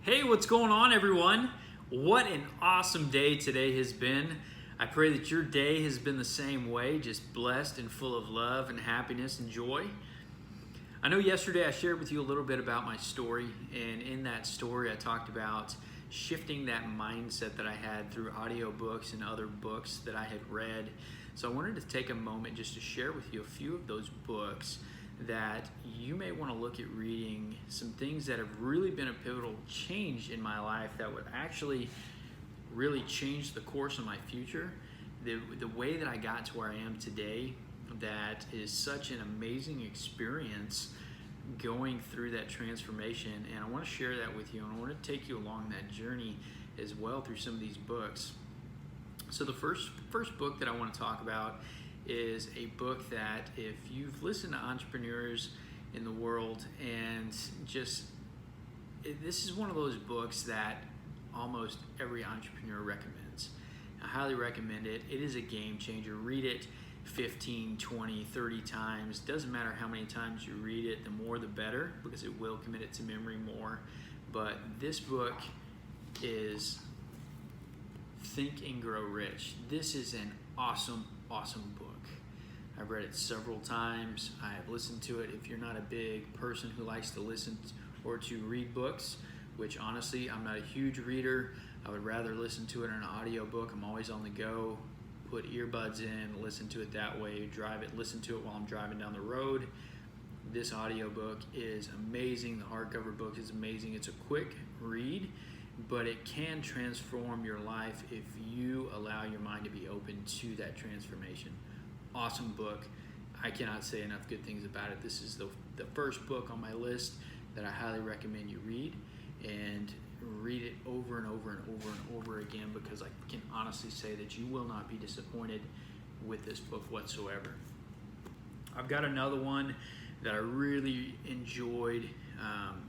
Hey, what's going on, everyone? What an awesome day today has been. I pray that your day has been the same way, just blessed and full of love and happiness and joy. I know yesterday I shared with you a little bit about my story, and in that story I talked about shifting that mindset that I had through audiobooks and other books that I had read. So I wanted to take a moment just to share with you a few of those books that you may want to look at reading, some things that have really been a pivotal change in my life that would actually really change the course of my future. The way that I got to where I am today, that is such an amazing experience going through that transformation, and I want to share that with you, and I want to take you along that journey as well through some of these books. So the first book that I want to talk about is a book that, if you've listened to entrepreneurs in the world, and this is one of those books that almost every entrepreneur recommends. I highly recommend it. It is a game changer. Read it 15, 20, 30 times. Doesn't matter how many times you read it, the more the better, because it will commit it to memory more. But this book is Think and Grow Rich. This is an awesome book. I've read it several times. I have listened to it. If you're not a big person who likes to listen or to read books, which honestly, I'm not a huge reader. I would rather listen to it in an audiobook. I'm always on the go. Put earbuds in, listen to it that way, drive it, listen to it while I'm driving down the road. This audiobook is amazing. The hardcover book is amazing. It's a quick read, but it can transform your life if you allow your mind to be open to that transformation. Awesome book. I cannot say enough good things about it. This is the first book on my list that I highly recommend you read, and read it over and over and over and over again, because I can honestly say that you will not be disappointed with this book whatsoever. I've got another one that I really enjoyed.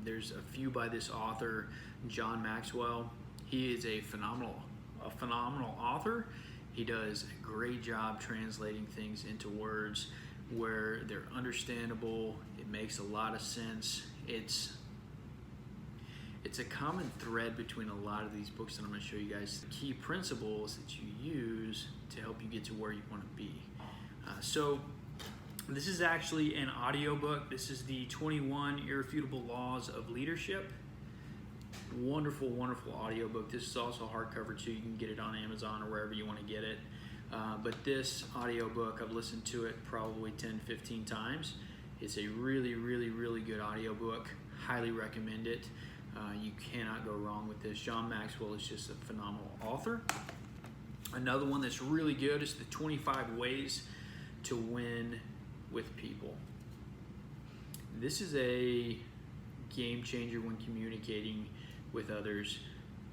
There's a few by this author, John Maxwell. He is a phenomenal author. He does a great job translating things into words where they're understandable. It makes a lot of sense. It's a common thread between a lot of these books that I'm going to show you guys, the key principles that you use to help you get to where you want to be. So this is actually an audiobook. This is the 21 Irrefutable Laws of Leadership. Wonderful audiobook. This is also hardcover too. You can get it on Amazon or wherever you want to get it. But this audiobook, I've listened to it probably 10, 15 times. It's a really good audiobook. Highly recommend it. You cannot go wrong with this. John Maxwell is just a phenomenal author. Another one that's really good is the 25 Ways to Win with People. This is a game changer when communicating with others.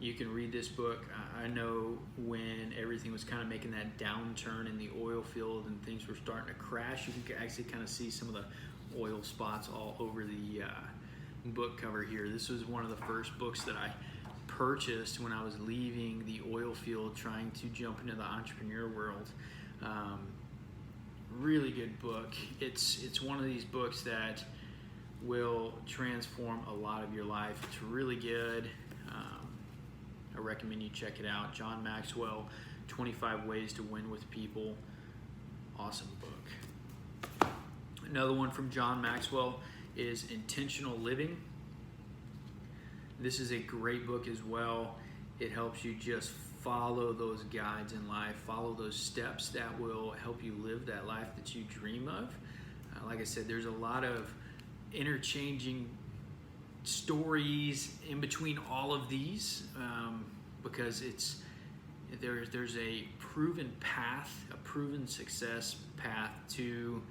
You can read this book. I know when everything was kind of making that downturn in the oil field and things were starting to crash, you can actually kind of see some of the oil spots all over the book cover here. This was one of the first books that I purchased when I was leaving the oil field, trying to jump into the entrepreneur world. Really good book. It's one of these books that will transform a lot of your life. It's really good. I recommend you check it out. John Maxwell, 25 Ways to Win with People. Awesome book. Another one from John Maxwell is Intentional Living. This is a great book as well. It helps you just follow those guides in life, follow those steps that will help you live that life that you dream of. Like I said, there's a lot of interchanging stories in between all of these, because there's a proven path, a proven success path to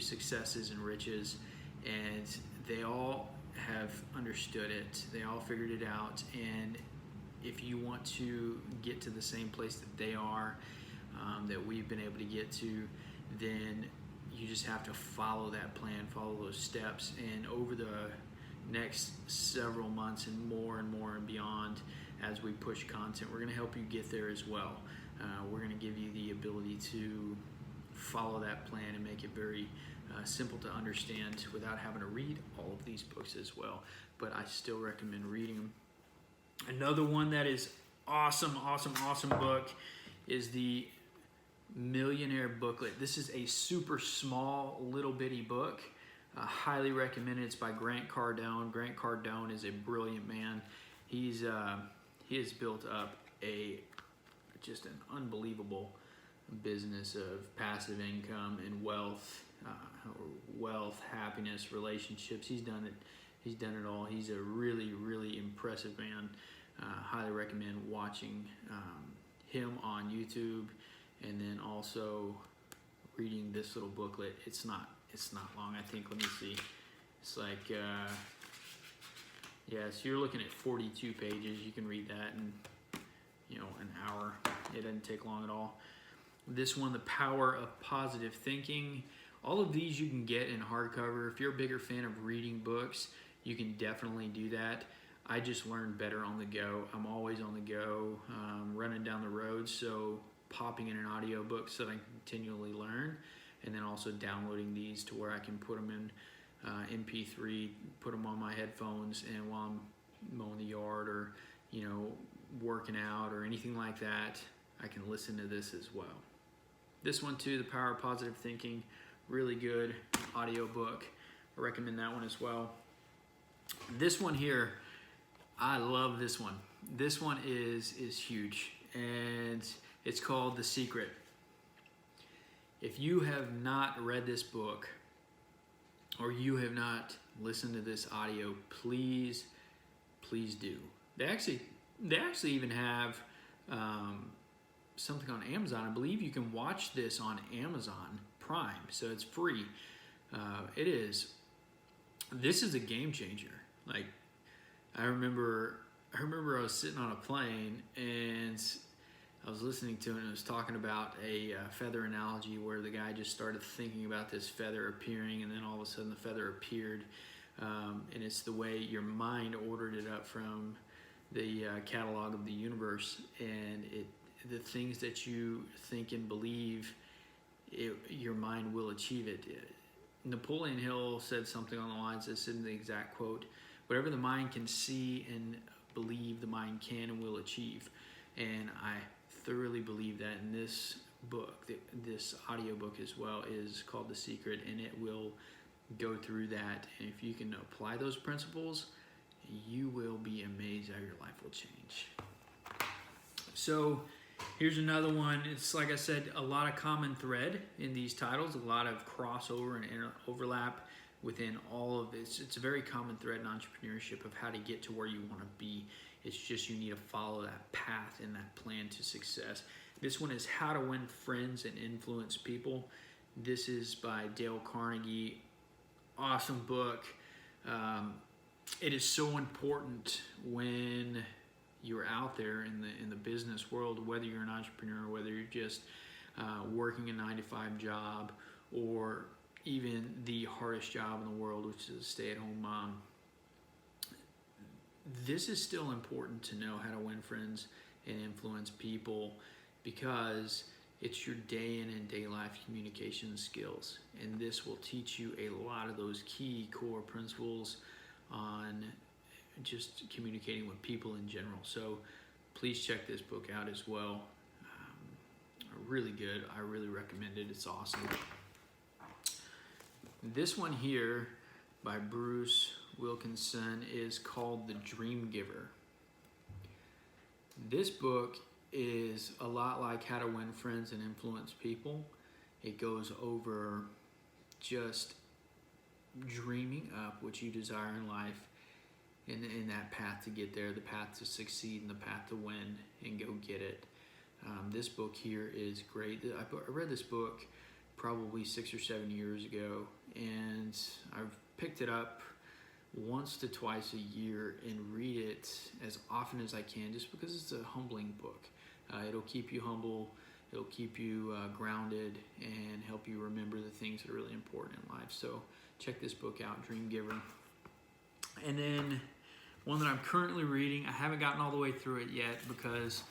successes and riches, and they all have understood it. They all figured it out, and if you want to get to the same place that they are, that we've been able to get to, then you just have to follow that plan, follow those steps, and over the next several months and more and beyond, as we push content, we're going to help you get there as well. We're going to give you the ability to follow that plan and make it very simple to understand without having to read all of these books as well. But I still recommend reading them. Another one that is awesome book is the Millionaire Booklet. This is a super small, little bitty book. Highly recommended. It's by Grant Cardone. Grant Cardone is a brilliant man. He has built up just an unbelievable business of passive income and wealth, happiness, relationships. He's done it. He's done it all. He's a really impressive man. Highly recommend watching him on YouTube, and then also reading this little booklet. It's not long. I think, let me see. It's like, so you're looking at 42 pages. You can read that in, an hour. It doesn't take long at all. This one, The Power of Positive Thinking. All of these you can get in hardcover. If you're a bigger fan of reading books, you can definitely do that. I just learn better on the go. I'm always on the go, running down the road, so popping in an audiobook so that I can continually learn, and then also downloading these to where I can put them in MP3, put them on my headphones, and while I'm mowing the yard or working out or anything like that, I can listen to this as well. This one too, The Power of Positive Thinking, really good audiobook. I recommend that one as well. This one here, I love this one. This one is huge, and it's called The Secret. If you have not read this book or you have not listened to this audio, please do. They actually even have something on Amazon. I believe you can watch this on Amazon Prime, so it's free. This is a game changer. Like, I remember I was sitting on a plane and I was listening to it, and it was talking about a feather analogy where the guy just started thinking about this feather appearing, and then all of a sudden the feather appeared. And it's the way your mind ordered it up from the catalog of the universe, and the things that you think and believe, your mind will achieve it. Napoleon Hill said something on the lines, this isn't the exact quote, whatever the mind can see and believe, the mind can and will achieve. And I thoroughly believe that. In this book, this audiobook as well, is called The Secret, and it will go through that. And if you can apply those principles, you will be amazed how your life will change. So here's another one. It's, like I said, a lot of common thread in these titles, a lot of crossover and overlap within all of this. It's a very common thread in entrepreneurship of how to get to where you want to be. It's just you need to follow that path and that plan to success. This one is How to Win Friends and Influence People. This is by Dale Carnegie. Awesome book. It is so important when you're out there in the business world, whether you're an entrepreneur, whether you're just working a 9-to-5 job, or even the hardest job in the world, which is a stay-at-home mom. This is still important to know how to win friends and influence people, because it's your day in and day life communication skills, and this will teach you a lot of those key core principles on just communicating with people in general. So please check this book out as well. Really good. I really recommend it. It's awesome. This one here by Bruce Wilkinson is called The Dream Giver. This book is a lot like How to Win Friends and Influence People. It goes over just dreaming up what you desire in life, and in that path to get there, the path to succeed and the path to win and go get it. This book here is great. I read this book probably 6 or 7 years ago, and I've picked it up once to twice a year and read it as often as I can, just because it's a humbling book. It'll keep you humble, it'll keep you grounded, and help you remember the things that are really important in life. So check this book out, Dream Giver. And then one that I'm currently reading, I haven't gotten all the way through it yet because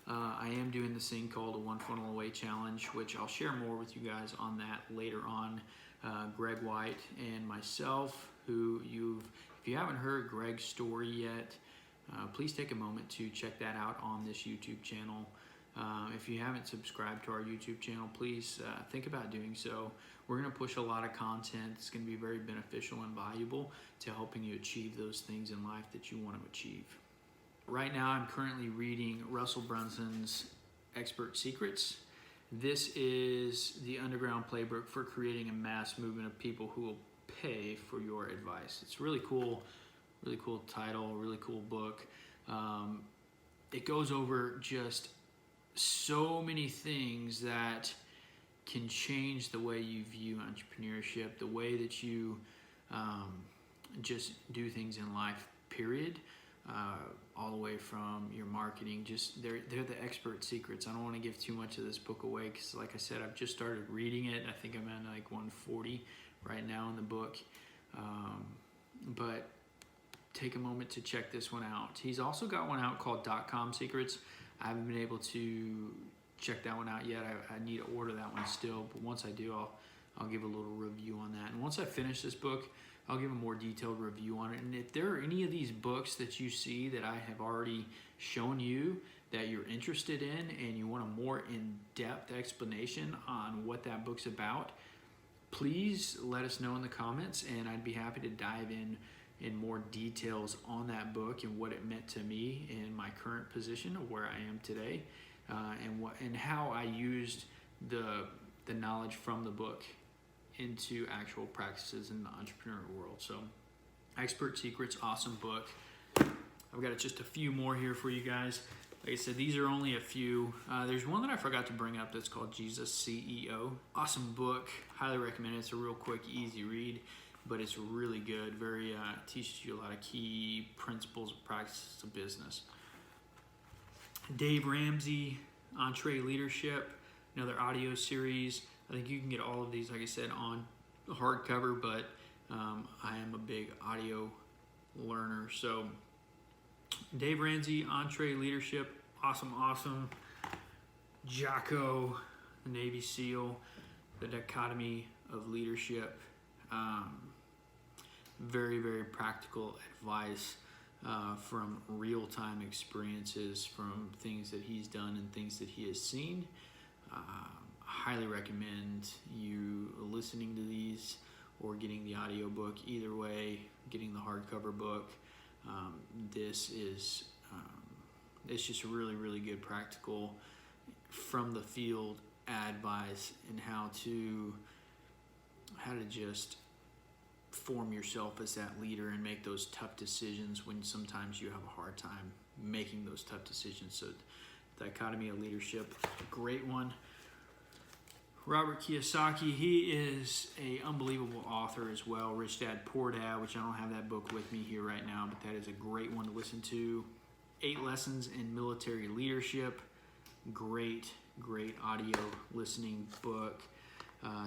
I am doing this thing called a One Funnel Away Challenge, which I'll share more with you guys on that later on. Greg White and myself, if you haven't heard Greg's story yet, please take a moment to check that out on this YouTube channel. If you haven't subscribed to our YouTube channel, please think about doing so. We're going to push a lot of content that's going to be very beneficial and valuable to helping you achieve those things in life that you want to achieve. Right now, I'm currently reading Russell Brunson's Expert Secrets. This is the underground playbook for creating a mass movement of people who will pay for your advice. It's really cool title, really cool book. It goes over just so many things that can change the way you view entrepreneurship, the way that you just do things in life, period. All the way from your marketing, they're the expert secrets. I don't want to give too much of this book away because, like I said, I've just started reading it. I think I'm at like 140 right now in the book. But take a moment to check this one out. He's also got one out called .com Secrets. I haven't been able to check that one out yet. I need to order that one still, but once I do, I'll give a little review on that. And once I finish this book, I'll give a more detailed review on it. And if there are any of these books that you see that I have already shown you that you're interested in and you want a more in-depth explanation on what that book's about, please let us know in the comments, and I'd be happy to dive in more details on that book and what it meant to me in my current position of where I am today, and how I used the knowledge from the book into actual practices in the entrepreneurial world. So, Expert Secrets, awesome book. I've got just a few more here for you guys. Like I said, these are only a few. There's one that I forgot to bring up that's called Jesus CEO. Awesome book, highly recommend it. It's a real quick, easy read, but it's really good. Very teaches you a lot of key principles and practices of business. Dave Ramsey, Entree Leadership, another audio series. I think you can get all of these, like I said, on hardcover, but I am a big audio learner. So Dave Ramsey, Entree Leadership, awesome. Jocko, the Navy SEAL, The Dichotomy of Leadership. Very, very practical advice from real-time experiences, from things that he's done and things that he has seen. Highly recommend you listening to these or getting the audio book. Either way, getting the hardcover book. This is it's just really, really good practical from the field advice and how to just form yourself as that leader and make those tough decisions when sometimes you have a hard time making those tough decisions. So Dichotomy of Leadership, great one. Robert Kiyosaki, he is an unbelievable author as well. Rich Dad, Poor Dad, which I don't have that book with me here right now, but that is a great one to listen to. 8 Lessons in Military Leadership, great audio listening book.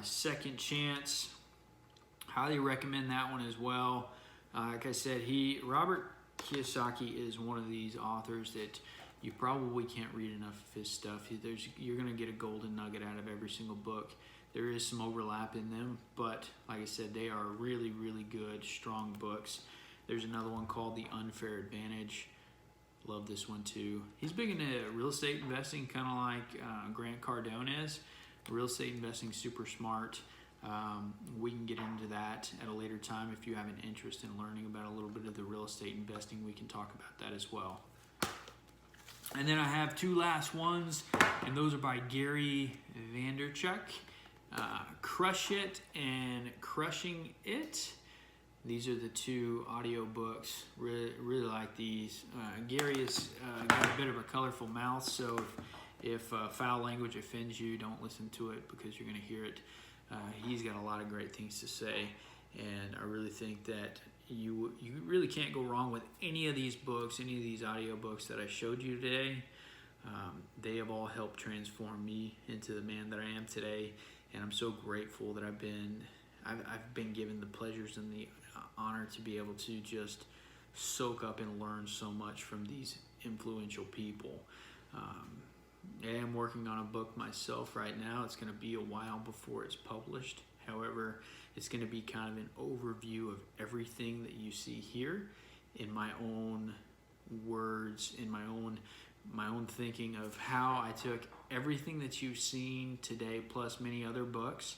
Second Chance, highly recommend that one as well. Like I said, Robert Kiyosaki is one of these authors that you probably can't read enough of his stuff. You're going to get a golden nugget out of every single book. There is some overlap in them, but like I said, they are really, really good, strong books. There's another one called The Unfair Advantage. Love this one too. He's big into real estate investing, kind of like Grant Cardone is. Real estate investing, super smart. We can get into that at a later time. If you have an interest in learning about a little bit of the real estate investing, we can talk about that as well. And then I have 2 last ones, and those are by Gary Vaynerchuk. Crush It and Crushing It. These are the 2 audio books. Really like these. Gary has got a bit of a colorful mouth, so if foul language offends you, don't listen to it because you're going to hear it. He's got a lot of great things to say, and I really think that you really can't go wrong with any of these books, any of these audio books that I showed you today. They have all helped transform me into the man that I am today, and I'm so grateful that I've been given the pleasures and the honor to be able to just soak up and learn so much from these influential people. I am working on a book myself right now. It's going to be a while before it's published. However, It's going to be kind of an overview of everything that you see here in my own words, in my own thinking of how I took everything that you've seen today plus many other books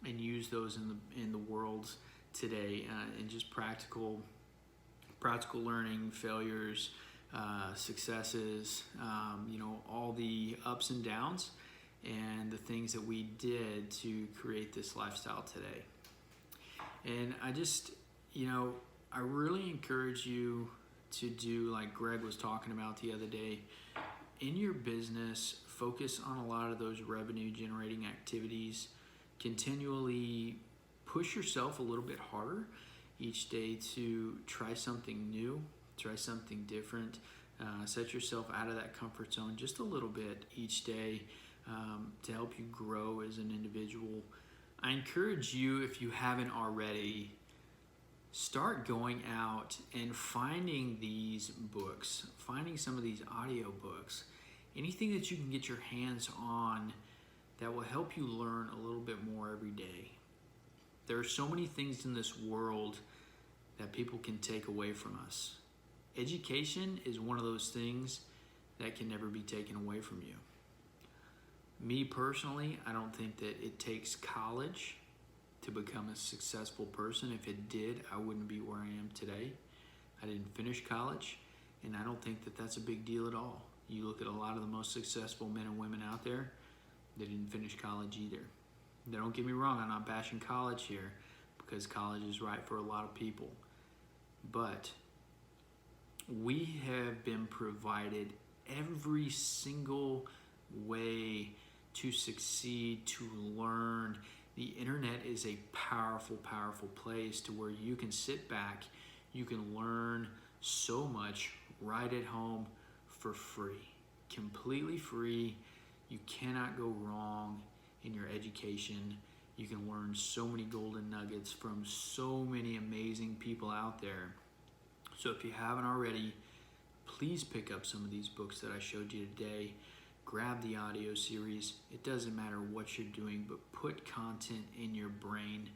and use those in the world today, and just practical learning, failures, successes, all the ups and downs and the things that we did to create this lifestyle today. And I just, I really encourage you to do like Greg was talking about the other day. In your business, focus on a lot of those revenue generating activities. Continually push yourself a little bit harder each day to try something new, try something different. Set yourself out of that comfort zone just a little bit each day to help you grow as an individual. I encourage you, if you haven't already, start going out and finding these books, finding some of these audio books, anything that you can get your hands on that will help you learn a little bit more every day. There are so many things in this world that people can take away from us. Education is one of those things that can never be taken away from you. Me personally, I don't think that it takes college to become a successful person. If it did, I wouldn't be where I am today. I didn't finish college, and I don't think that that's a big deal at all. You look at a lot of the most successful men and women out there, they didn't finish college either. Now, don't get me wrong, I'm not bashing college here because college is right for a lot of people. But we have been provided every single way to succeed, to learn. The internet is a powerful, powerful place to where you can sit back, you can learn so much right at home for free, completely free. You cannot go wrong in your education. You can learn so many golden nuggets from so many amazing people out there. So if you haven't already, please pick up some of these books that I showed you today. Grab the audio series. It doesn't matter what you're doing, but put content in your brain.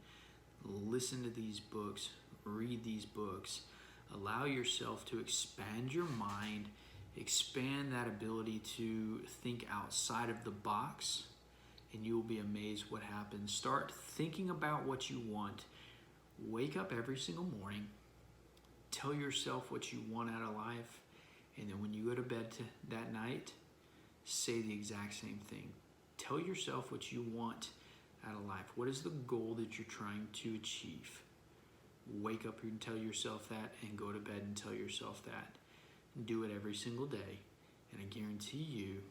Listen to these books, read these books. Allow yourself to expand your mind, expand that ability to think outside of the box, and you will be amazed what happens. Start thinking about what you want. Wake up every single morning. Tell yourself what you want out of life, and then when you go to bed that night, say the exact same thing. Tell yourself what you want out of life. What is the goal that you're trying to achieve? Wake up and tell yourself that, and go to bed and tell yourself that. Do it every single day, and I guarantee you,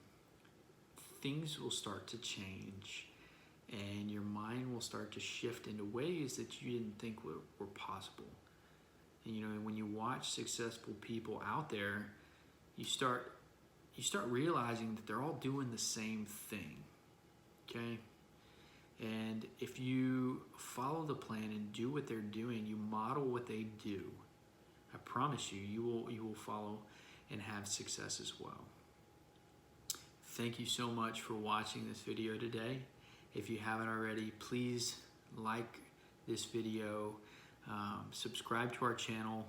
things will start to change, and your mind will start to shift into ways that you didn't think were possible. And when you watch successful people out there, you start realizing that they're all doing the same thing, okay? And if you follow the plan and do what they're doing, you model what they do, I promise you, you will follow and have success as well. Thank you so much for watching this video today. If you haven't already, please like this video, subscribe to our channel.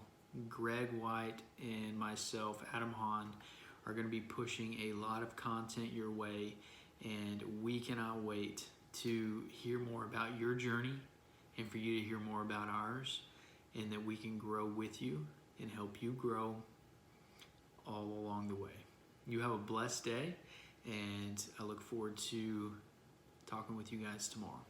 Greg White and myself, Adam Hahn, are going to be pushing a lot of content your way, and we cannot wait to hear more about your journey and for you to hear more about ours, and that we can grow with you and help you grow all along the way. You have a blessed day, and I look forward to talking with you guys tomorrow.